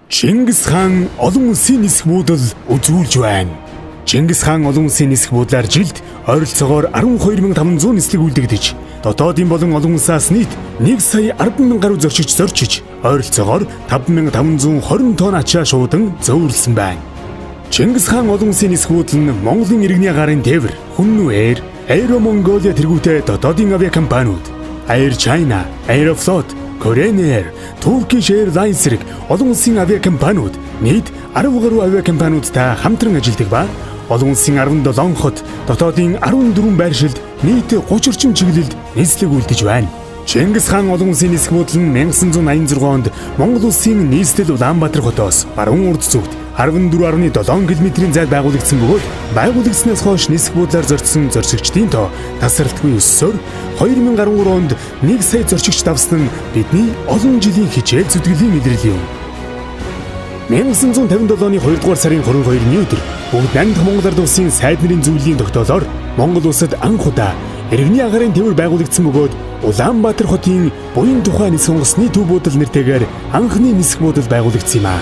Чингис хаан олон улсын нисэх буудал үзүүлж байна. Чингис хаан олон улсын нисэх буудлаар жилд ойролцоогоор 12,500 нислэг үлдэгдэж, дотоодын болон олон улсаас нийт 1,10,000 гаруй зорчигч зорчиж, ойролцоогоор 5,520 тонн ачаа шуудан зөөвөрлсөн байна. Чингис хаан олон улсын нисэх буудал нь Монголын иргэний агаарын тээвэр, Хүннү Air, Aero Mongolia тэргүүтэй дотоодын авиакомпаниуд, Air China, Aeroflot, Korean Air, Turkish Airlines зэрэг олон улсын авиакомпаниуд нийт 10 гаруй авиакомпаниудтай хамтран ажилладаг ба олон улсын 17 хот, дотоодын 14 байршилд нийт 30 орчим чиглэлд нийслэг үлдэж байна. Чингис хаан олон улсын нисэх буудал нь 1986 онд Монгол улсын нийслэл Улаанбаатар хотоос баруун урд зүгт 14.7 км-ийн зайд байгуулагдсан бөгөөд байгуулагдсанаас хойш нисэх буудлаар зорчсон зорчигчдын тоо тасралтгүй өссөөр 2013 онд 1 сая зорчигч давсан нь бидний олон жилийн хичээл зүтгэлийн илэрлэл юм. 1957 оны 2 дугаар сарын 22-ны өдөр бүгд найрамдах Монгол Ард улсын сайд нарын зөвлөлийн тогтоолоор Монгол улсад анх удаа иргэний агаарын тээвэр байгуулагдсан бөгөөд Улаанбаатар хотын буян тухай нисэх онгоцны төв буудал нэртэйгээр анхны нисэх буудал байгуулагдсан юм а.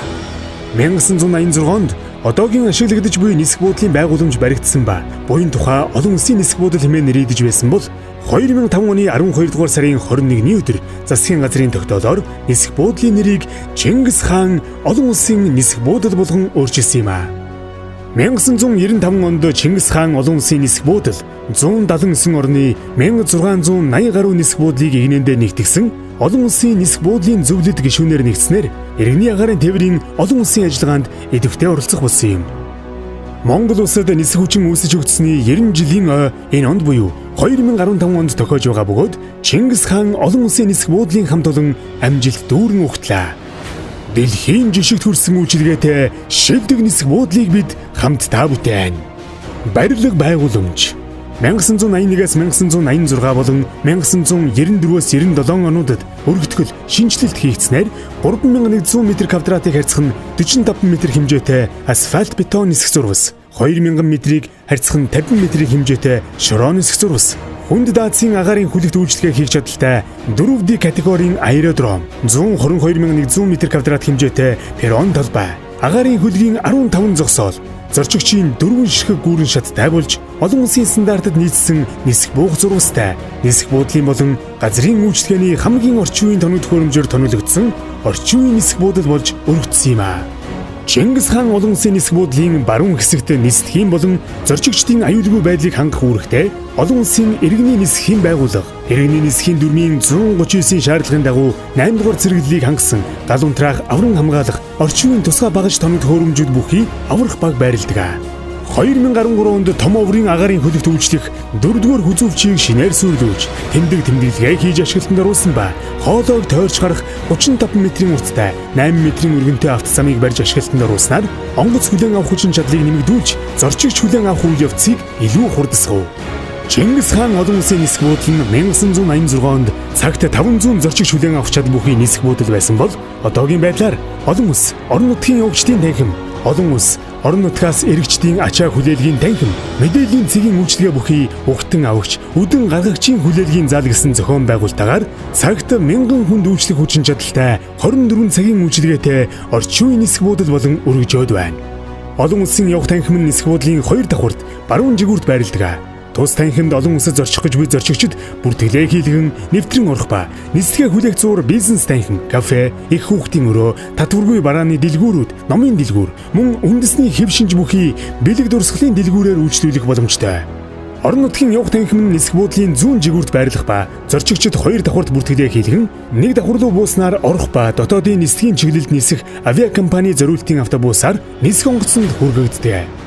1986 онд одоогийн ашиглагдаж буй нисэх буудлын байгууламж баригдсан ба буян тухай олон улсын нисэх буудал хэмээн нэрийдэж байсан бол 2005 оны 12 дугаар сарын 21-ний өдөр засгийн газрын тогтоолоор нисэх буудлын нэрийг Чингис хаан олон улсын нисэх буудал болгон өөрчилсөн юм а. 1995 онд Чингис хаан олон улсын нисэх буудал 179 орны 1680 гаруй нисэх буудлыг игнэндээ нэгтгэсэн олон улсын нисэх буудлын зөвлөд гишүүнээр нэгдснээр иргэний агаарын тээврийн олон улсын ажиллагаанд идэвхтэй оролцох болсон юм. Монгол улсад нисэх хүчин үүсэж өгдсөний 90 жилийн ой энэ онд буюу 2015 онд тохиож байгаа бөгөөд Чингис хаан олон улсын нисэх буудлын хамт олон амжилт дүүрэн ухтлаа. Дэлхийн жишгт хүрсэн үйлчилгээтэй шилдэг нисэх буудлыг бид хамт та бүтээн. Барилга байгууламж 1981-ээс 1986 болон 1994-өөс 97 онуудад өргөтгөл, шинжилэлт хийгдснээр 3100 м2-ыг харьцах нь 45 м хэмжээтэй асфальт бетон нисэх зурвас, 2000 м-ийг харьцах нь 50 м хэмжээтэй шороо нисэх зурвас, хүнд даацын агаарын хүлэгт үйлчлэгээ хийх чадaltaй 4D категорийн аэродром, 122,100 м2 хэмжээтэй перрон талбай, агаарын хөлгийн 15 зогсоол, зорчигчийн 4 ширхэг гүүрэн шаттай болж олон улсын стандартад нийцсэн нисэх буух зурвастай, нисэх буудлын болон газрын үйлчлэгээний хамгийн орчин үеийн тоног төхөөрөмжөөр тоногдсон орчин үеийн нисэх буудал болж өргөдсөн юм а. Чингис хаан олон улсын нисэх буудлын баруун хэсэгт нисдэхийн болон зорчигчдын аюулгүй байдлыг хангах үүрэгтэй олон улсын иргэний нисэхийн байгууллага, иргэний нисэхийн дүрмийн 139-ийн шаардлагын дагуу 8 дугаар зэрэглэлийг хангасан гал унтраах авран хамгаалах орчин үеийн тусгай багаж тоног төхөөрөмжүүд бүхий аврах баг байрладаг. 2013 онд том оврын агаарын хөлөгт үйлчлэх 4-р хүзүүвчийг шинээр сүрлүүлж, тэмдэглэгээ хийж ашиглалтанд оруулсан ба хоолойг тойрч гарах 35 м-ийн урттай 8 м-ийн өргөнтэй автозамыг барьж ашиглалтанд оруулснаар онгоц хүлээн авах хүчин чадлыг нэмэгдүүлж, зорчигч хүлээн авах үйл явцыг илүү хурдасгав. Чингис хаан олон улсын нисэх буудал нь 1986 онд цагт 500 зорчигч хүлээн авах чадал бүхий нисэх буудал байсан бол одоогийн байдлаар олон улс, орон нутгийн явгчдын танхим, олон улс, орон нутгаас иргэждийн ачаа хүлээлгийн танхим, мэдээллийн цэгийн үйлчлэгээ бүхий угтан авагч, үдэн гаргагчийн хүлээлгийн зал гэсэн зохион байгуулалтаар цагт 1000 хүнд үйлчлэх хүчин чадалтай 24 цагийн үйлчлэгээтэй орчин үеийн нисэх буудал болон өргөжөөд байна. Олон улсын явх танхим нь нисэх буудлын 2 давхурд баруун жигүүрт байрладаг. Тус танхимд олон улсад зорчих гэж буй зорчигчид бүртгэлээ хийлгэн нэвтрэн орох ба нисдэгэ хүлээх зуур бизнес танхим, кафе, их хүүхдийн өрөө, татваргүй барааны дэлгүүрүүд, номын дэлгүүр, мөн үндэсний хэв шинж бүхий бэлэг дурсгалын дэлгүүрээр үйлчлүүлэх боломжтой. Орон нутгийн явх танхим нь нисэх буудлын зүүн жигүүрт байрлах ба зорчигчид 2 давхурд бүртгэлээ хийлгэн 1 давхар руу бууснаар орох ба дотоодын нисдэгийн чиглэлд нисэх авиакомпани зориултын автобусаар нисэх онгоцонд хүргэгддэг.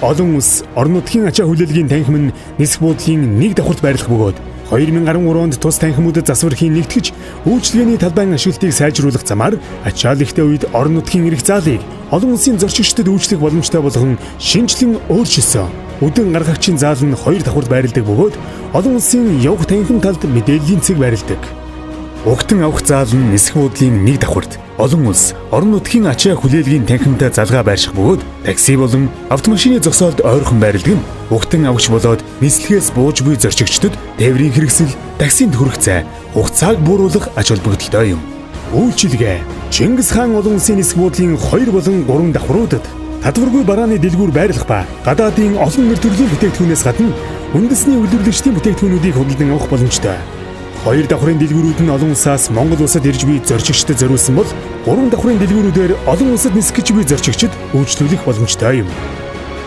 Олон улс, орон нутгийн ачаа хүлээлгийн танхим нь нисэх буудлын 1 давхурт байрлах бөгөөд 2013 онд тус танхимуудад засвархийн нэгтгэж үйлчлэгээний талбайн ашиглалтыг сайжруулах замаар ачаал ихтэй үед орон нутгийн эрх заалыг олон улсын зорчигчдод үйлчлэх боломжтой болгон шинжлэн өөрчилсөн. Үдэн гаргагчийн заал нь 2 давхурт байрладаг бөгөөд олон улсын явх танхим талд мэдээллийн цэг байрладаг. Угтан авах заал нь нисэх буудлын 1 давхурт олон улс, орон нутгийн ачаа хүлээлгийн танхимтай залгаа байрших бөгөөд такси болон автомашины зогсоолд ойрхон байрладаг нь угтан авагч болоод нислэгээс бууж буй зорчигчдод тээврийн хэрэгсэл, таксинд хүрэх зай, хугацааг бууруулах ач холбогдолтой юм. Үйлчилгээ. Чингис хаан олон улсын нисэх буудлын 2 болон 3 давхруудад татваргүй барааны дэлгүүр байрлах ба гадаадын олон нэр төрлийн бүтээгдэхүүнээс гадна үндэсний үйлдвэрлэгчдийн бүтээгдэхүүнүүдийг худалдан авах боломжтой. 2 давхрын дэлгүүрүүд нь олон улсаас Монгол улсад ирж буй зорчигчдод зориулсан бол 3 давхрын дэлгүүрүүдээр олон улсад нисэх гэж буй зорчигчид үйлчлүүлэх боломжтой юм.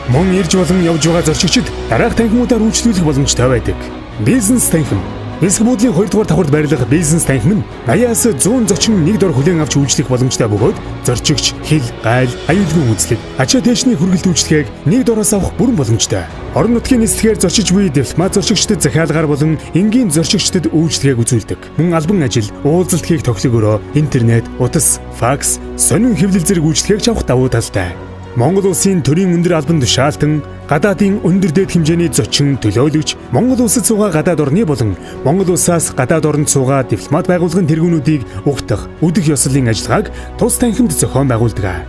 Мөн ирж болон явж байгаа зорчигчид дараах танхимуудаар үйлчлүүлэх боломжтой байдаг. Бизнес танхим. Нисэх буудлын 2 дугаар давхарт байрлах бизнес танхим нь 80-аас 100 зочин нэг дор хүлээн авч үйлчлэх боломжтой бөгөөд зорчигч, хил, гайл, аюулгүй үндэслэг, ачаа дээшний хүргэлт үйлчлэгийг нэг дороос авах бүрэн боломжтой. Орон нутгийн нислэгээр зорчиж буй дипломат зорчигчдод захиалгаар болон энгийн зорчигчдод үйлчлэгийг үзүүлдэг. Мөн албан ажил, уулзалт хийх тоглогөөрөө интернет, утас, факс, сонин хэвлэл зэрэг үйлчлэгийг авах давуу талтай. Монгол улсын төрийн өндөр албан тушаалтан, гадаадын өндөр дэд хэмжээний зочин, төлөөлөгч, Монгол улсад суугаа гадаад орны болон Монгол улсаас гадаад оронд суугаа дипломат байгууллагын тэргүүнүүдийг угтах, үдэх ёслолын ажиллагааг тус танхимд зохион байгуулдаг.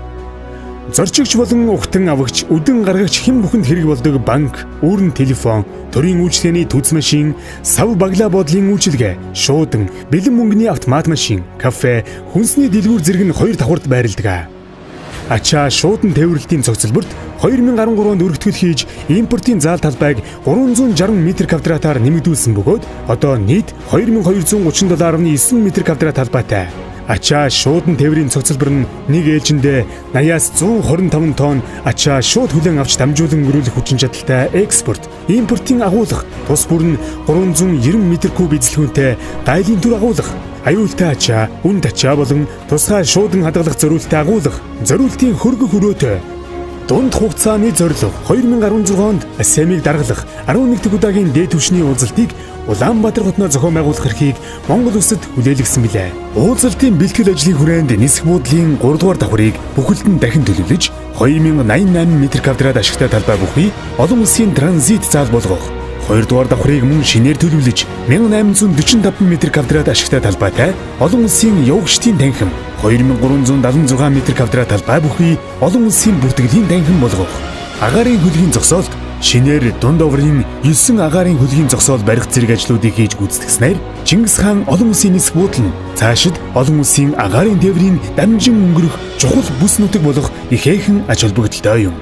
Зорчигч болон угтан авагч, үдэн гаргагч хэн бүхэнд хэрэг болдог банк, үүрэн телефон, төрийн үйлчлэгээний түз машин, сав баглаа буудлын үйлчилгээ, шуудан, бэлэн мөнгөний автомат машин, кафе, хүнсний дэлгүүр зэрэг нь 2 давхарт байрладаг. Ачаа шуудан тээвэрлэлтийн цогцлборт 2013 онд өргөтгөл хийж импортын заал талбайг 360 м2-аар нэмэгдүүлсэн бөгөөд одоо нийт $2230.9 м2 талбайтай. Ачаа шуудан тээврийн цогцлбор нь нэг ээлжиндээ 80-аас 125 тонн ачаа шууд хүлээн авч дамжуулан өргөх хүчин чадалтай экспорт, импортын агуулга, тус бүр нь 390 м3 эзлэхүүнтэй гайлын төр агуулга, аюултай ачаа, үнд ачаа болон тусгай шуудан хадгалах зориулттай агуулга, зориултын хөргөх өрөөтэй. Дунд хугацааны зорилго 2016 онд СМ-ийг даргалах 11 дэх удаагийн дээд түвшний уулзалтыг Улаанбаатар хотноо зохион байгуулах эрхийг Монгол улсад хүлээлгэсэн билээ. Уулзалтын бэлтгэл ажлын хүрээнд нисэх буудлын 3 дугаар давхрыг бүхэлдэн дахин төлөвлөж 2088 м2-аад ашигтай талбай бүхий олон улсын транзит заал болгох. 2 дугаар давхрыг мөн шинээр төлөвлөж 1845 м2-аад ашигтай талбайтай олон улсын явгчдын танхим 2376 м2 талбай бүхий олон улсын бүртгэлийн танхим болгох. Агаарын хөлгийн зогсоолт шинээр дунд оврын 9 агаарын хөлгийн зогсоол барих зэрэг ажлуудыг хийж гүйцэтгснээр Чингис хаан олон улсын нисэх буудлын цаашид олон улсын агаарын тээврийн дамжин өнгөрөх чухал бүс нутаг болох ихээхэн ач холбогдолтой юм.